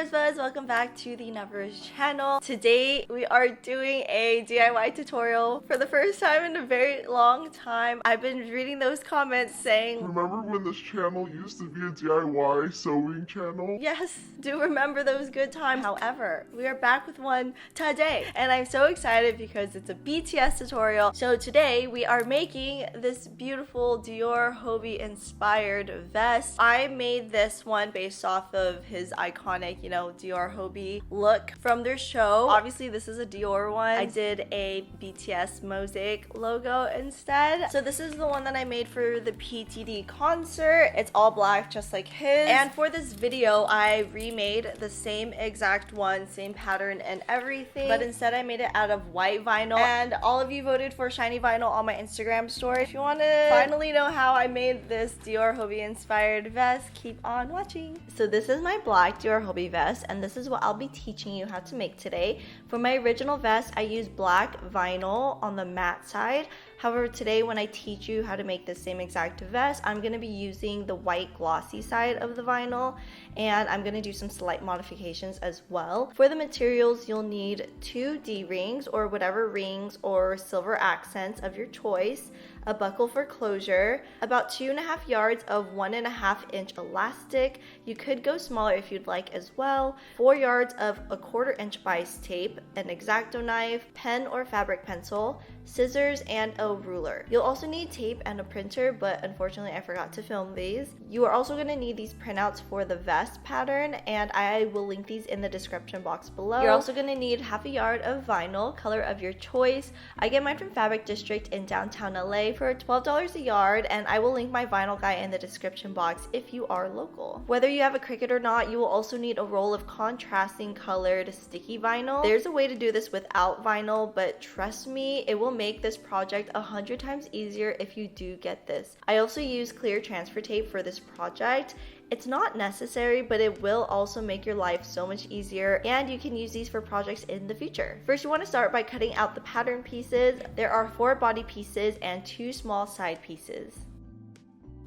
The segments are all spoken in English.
rosebuds, welcome back to the Nava's channel. Today we are doing a DIY tutorial for the first time in a very long time. I've been reading those comments saying, remember when this channel used to be a DIY sewing channel? yes, do remember those good times. However, we are back with one today and I'm so excited because it's a BTS tutorial. So today we are making this beautiful Dior Hobi inspired vest. I made this one based off of his iconic, Dior Hobi look from their show. Obviously this is a Dior one. I did a BTS mosaic logo instead. So this is the one that I made for the PTD concert. It's all black just like his. And for this video I remade the same exact one, same pattern and everything, but instead I made it out of white vinyl. And all of you voted for shiny vinyl on my Instagram story. If you want to finally know how I made this Dior Hobi inspired vest, keep on watching. So this is my black Dior Hobi vest and this is what I'll be teaching you how to make today. For my original vest I used black vinyl on the matte side. However, today when I teach you how to make the same exact vest, I'm going to be using the white glossy side of the vinyl, and I'm going to do some slight modifications as well. For the materials, you'll need 2 D-rings or whatever rings or silver accents of your choice, a buckle for closure, about 2.5 yards of 1.5 inch elastic. You could go smaller if you'd like as well, 4 yards of 1/4 inch bias tape, an x-acto knife, pen or fabric pencil, scissors, and a ruler. You'll also need tape and a printer, but unfortunately I forgot to film these. You are also going to need these printouts for the vest pattern, and I will link these in the description box below. You're also going to need 1/2 yard of vinyl, color of your choice. I get mine from Fabric District in downtown LA for $12 a yard, and I will link my vinyl guy in the description box if you are local. Whether you have a Cricut or not, you will also need a roll of contrasting colored sticky vinyl. There's a way to do this without vinyl, but trust me, it will make this project 100 times easier if you do get this. I also use clear transfer tape for this project. It's not necessary, but it will also make your life so much easier, and you can use these for projects in the future. First, you want to start by cutting out the pattern pieces. There are 4 body pieces and 2 small side pieces.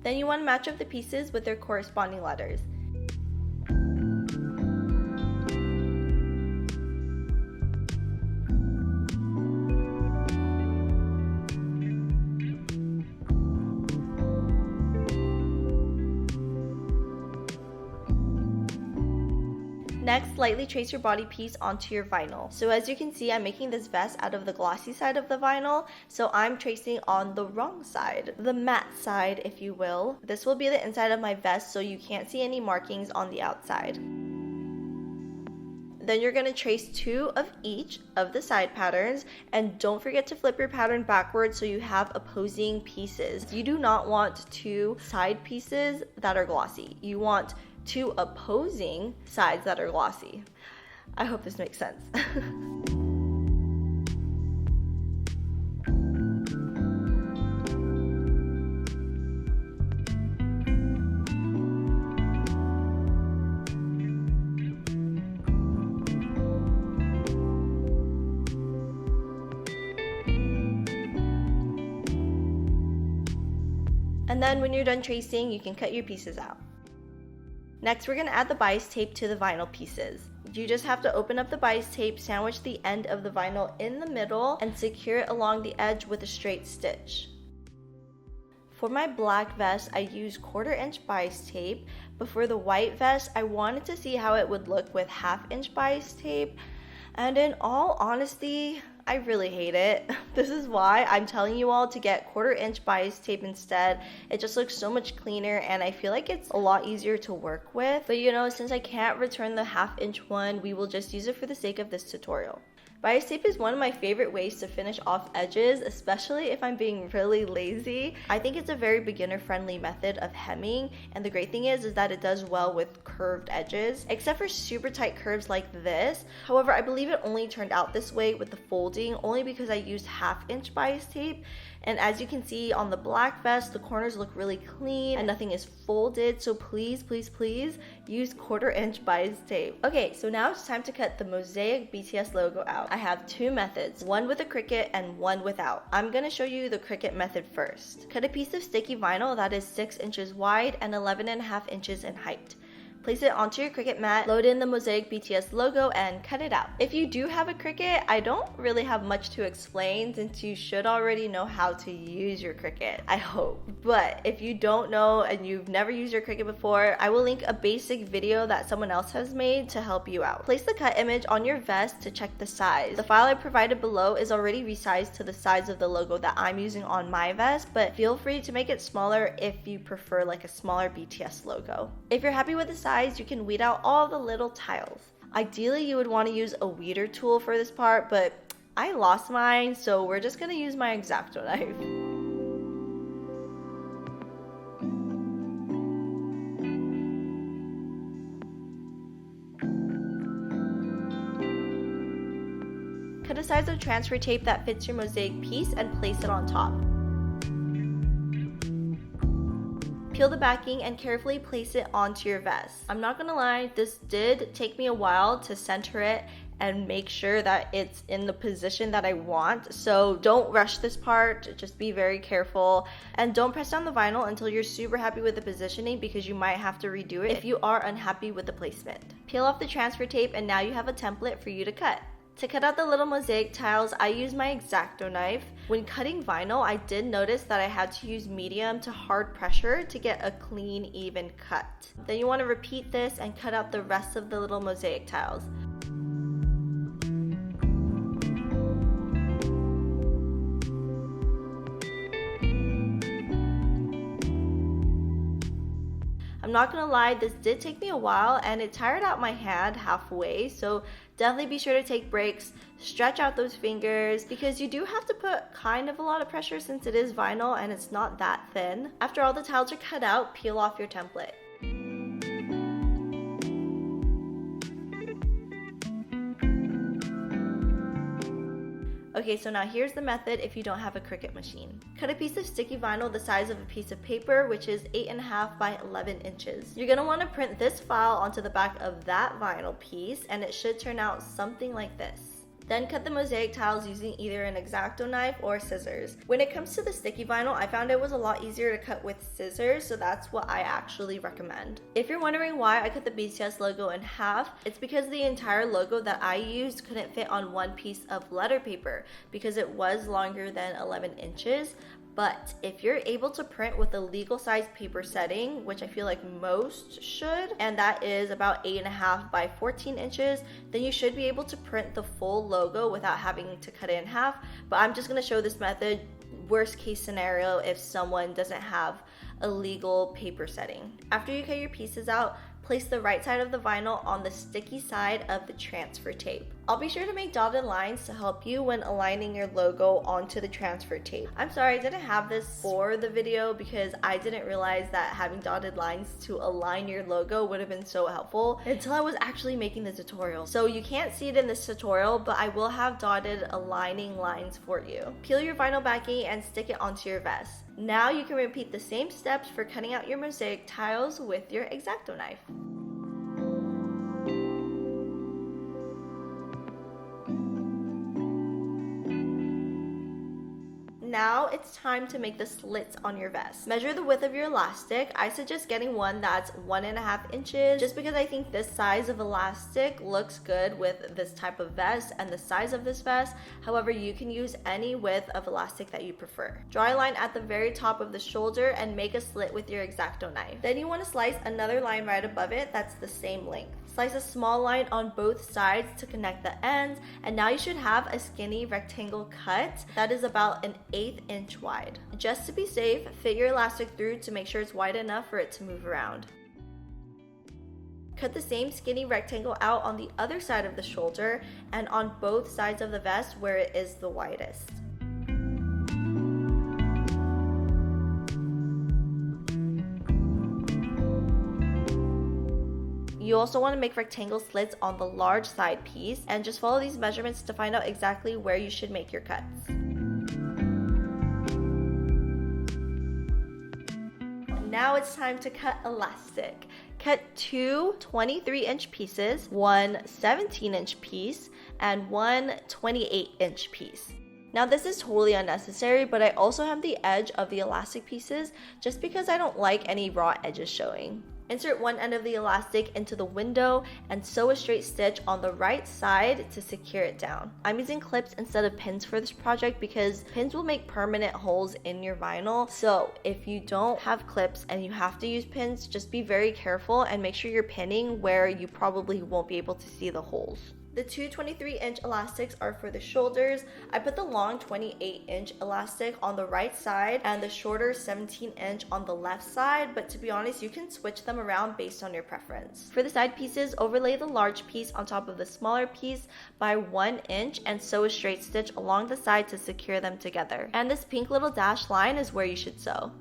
Then you want to match up the pieces with their corresponding letters. Next, lightly trace your body piece onto your vinyl. So as you can see, I'm making this vest out of the glossy side of the vinyl, so I'm tracing on the wrong side, the matte side if you will. This will be the inside of my vest, so you can't see any markings on the outside. Then you're going to trace 2 of each of the side patterns, and don't forget to flip your pattern backwards so you have opposing pieces. You do not want 2 side pieces that are glossy. You want 2 opposing sides that are glossy. I hope this makes sense. And then when you're done tracing, you can cut your pieces out. Next, we're going to add the bias tape to the vinyl pieces. You just have to open up the bias tape, sandwich the end of the vinyl in the middle, and secure it along the edge with a straight stitch. For my black vest, I used 1/4 inch bias tape, but for the white vest, I wanted to see how it would look with 1/2 inch bias tape, and in all honesty, I really hate it. This is why I'm telling you all to get 1/4 inch bias tape instead. It just looks so much cleaner and I feel like it's a lot easier to work with. But since I can't return the 1/2 inch one, we will just use it for the sake of this tutorial. Bias tape is one of my favorite ways to finish off edges, especially if I'm being really lazy. I think it's a very beginner-friendly method of hemming, and the great thing is that it does well with curved edges, except for super tight curves like this. However, I believe it only turned out this way with the folding only because I used 1/2 inch bias tape, and as you can see on the black vest, the corners look really clean and nothing is folded, so please, please, please use 1/4 inch bias tape. Okay, so now it's time to cut the mosaic BTS logo out. I have 2 methods, one with a Cricut and one without. I'm going to show you the Cricut method first. Cut a piece of sticky vinyl that is 6 inches wide and 11.5 inches in height. Place it onto your Cricut mat, load in the Mosaic BTS logo, and cut it out. If you do have a Cricut, I don't really have much to explain since you should already know how to use your Cricut, I hope. But if you don't know and you've never used your Cricut before, I will link a basic video that someone else has made to help you out. Place the cut image on your vest to check the size. The file I provided below is already resized to the size of the logo that I'm using on my vest, but feel free to make it smaller if you prefer like a smaller BTS logo. If you're happy with the size, you can weed out all the little tiles. Ideally, you would want to use a weeder tool for this part, but I lost mine, so we're just going to use my x-acto knife. Cut a size of transfer tape that fits your mosaic piece and place it on top. Peel the backing and carefully place it onto your vest. I'm not gonna lie, this did take me a while to center it and make sure that it's in the position that I want. So don't rush this part, just be very careful. And don't press down the vinyl until you're super happy with the positioning because you might have to redo it if you are unhappy with the placement. Peel off the transfer tape and now you have a template for you to cut. To cut out the little mosaic tiles, I use my x-acto knife. When cutting vinyl, I did notice that I had to use medium to hard pressure to get a clean, even cut. Then you want to repeat this and cut out the rest of the little mosaic tiles. I'm not gonna lie, this did take me a while and it tired out my hand halfway, so definitely be sure to take breaks, stretch out those fingers, because you do have to put kind of a lot of pressure since it is vinyl and it's not that thin. After all the tiles are cut out, peel off your template. Okay, so now here's the method if you don't have a Cricut machine. Cut a piece of sticky vinyl the size of a piece of paper, which is 8.5 by 11 inches. You're gonna wanna print this file onto the back of that vinyl piece, and it should turn out something like this. Then cut the mosaic tiles using either an x-acto knife or scissors. When it comes to the sticky vinyl, I found it was a lot easier to cut with scissors, so that's what I actually recommend. If you're wondering why I cut the BTS logo in half, it's because the entire logo that I used couldn't fit on one piece of letter paper because it was longer than 11 inches. But if you're able to print with a legal size paper setting, which I feel like most should, and that is about 8.5 by 14 inches, then you should be able to print the full logo without having to cut it in half. But I'm just gonna show this method, worst case scenario, if someone doesn't have a legal paper setting. After you cut your pieces out, place the right side of the vinyl on the sticky side of the transfer tape. I'll be sure to make dotted lines to help you when aligning your logo onto the transfer tape. I'm sorry I didn't have this for the video because I didn't realize that having dotted lines to align your logo would have been so helpful until I was actually making the tutorial. So you can't see it in this tutorial, but I will have dotted aligning lines for you. Peel your vinyl backing and stick it onto your vest. Now you can repeat the same steps for cutting out your mosaic tiles with your x-acto knife. Now it's time to make the slits on your vest. Measure the width of your elastic. I suggest getting one that's 1.5 inches just because I think this size of elastic looks good with this type of vest and the size of this vest. However, you can use any width of elastic that you prefer. Draw a line at the very top of the shoulder and make a slit with your x-acto knife. Then you want to slice another line right above it that's the same length. Slice a small line on both sides to connect the ends, and now you should have a skinny rectangle cut that is about an 1/8 inch wide. Just to be safe, fit your elastic through to make sure it's wide enough for it to move around. Cut the same skinny rectangle out on the other side of the shoulder and on both sides of the vest where it is the widest. You also want to make rectangle slits on the large side piece and just follow these measurements to find out exactly where you should make your cuts. Now it's time to cut elastic. Cut two 23-inch pieces, one 17-inch piece, and one 28-inch piece. Now this is totally unnecessary, but I also have the edge of the elastic pieces just because I don't like any raw edges showing. Insert one end of the elastic into the window and sew a straight stitch on the right side to secure it down. I'm using clips instead of pins for this project because pins will make permanent holes in your vinyl. So if you don't have clips and you have to use pins, just be very careful and make sure you're pinning where you probably won't be able to see the holes. The two 23-inch elastics are for the shoulders. I put the long 28-inch elastic on the right side and the shorter 17-inch on the left side, but to be honest, you can switch them around based on your preference. For the side pieces, overlay the large piece on top of the smaller piece by 1 inch and sew a straight stitch along the side to secure them together. And this pink little dashed line is where you should sew.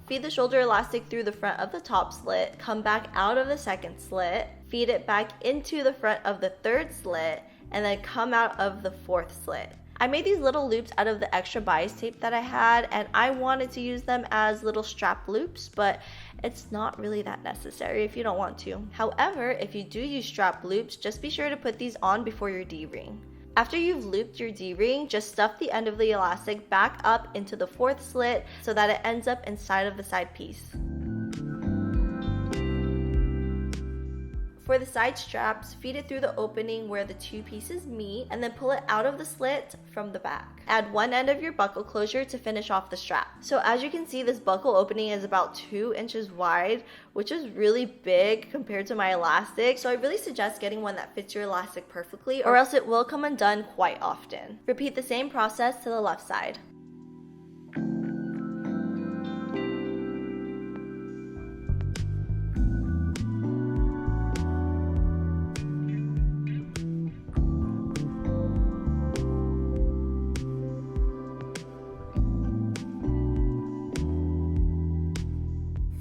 Feed the shoulder elastic through the front of the top slit, come back out of the second slit, feed it back into the front of the third slit, and then come out of the fourth slit. I made these little loops out of the extra bias tape that I had, and I wanted to use them as little strap loops, but it's not really that necessary if you don't want to. However, if you do use strap loops, just be sure to put these on before your D-ring. After you've looped your D-ring, just stuff the end of the elastic back up into the fourth slit so that it ends up inside of the side piece. For the side straps, feed it through the opening where the two pieces meet and then pull it out of the slit from the back. Add one end of your buckle closure to finish off the strap. So as you can see, this buckle opening is about 2 inches wide, which is really big compared to my elastic. So I really suggest getting one that fits your elastic perfectly, or else it will come undone quite often. Repeat the same process to the left side.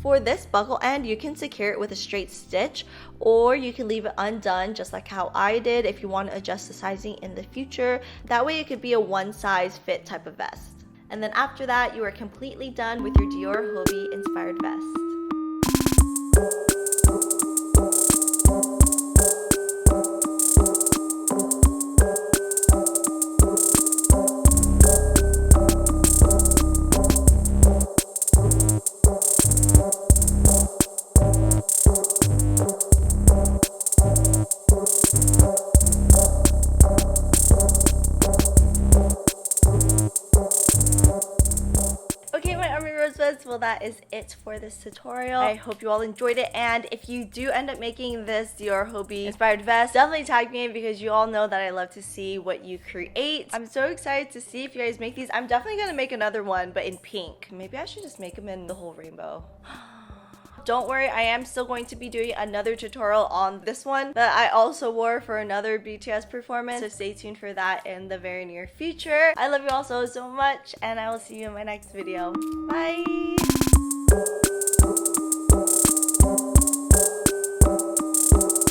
For this buckle end, you can secure it with a straight stitch, or you can leave it undone just like how I did if you want to adjust the sizing in the future. That way it could be a one size fit type of vest. And then after that, you are completely done with your Dior Hobi inspired vest. Well, that is it for this tutorial. I hope you all enjoyed it, and if you do end up making this Dior Hobi inspired vest, definitely tag me because you all know that I love to see what you create. I'm so excited to see if you guys make these. I'm definitely gonna make another one, but in pink. Maybe I should just make them in the whole rainbow. Don't worry, I am still going to be doing another tutorial on this one that I also wore for another BTS performance, so stay tuned for that in the very near future. I love you all so much, and I will see you in my next video. Bye!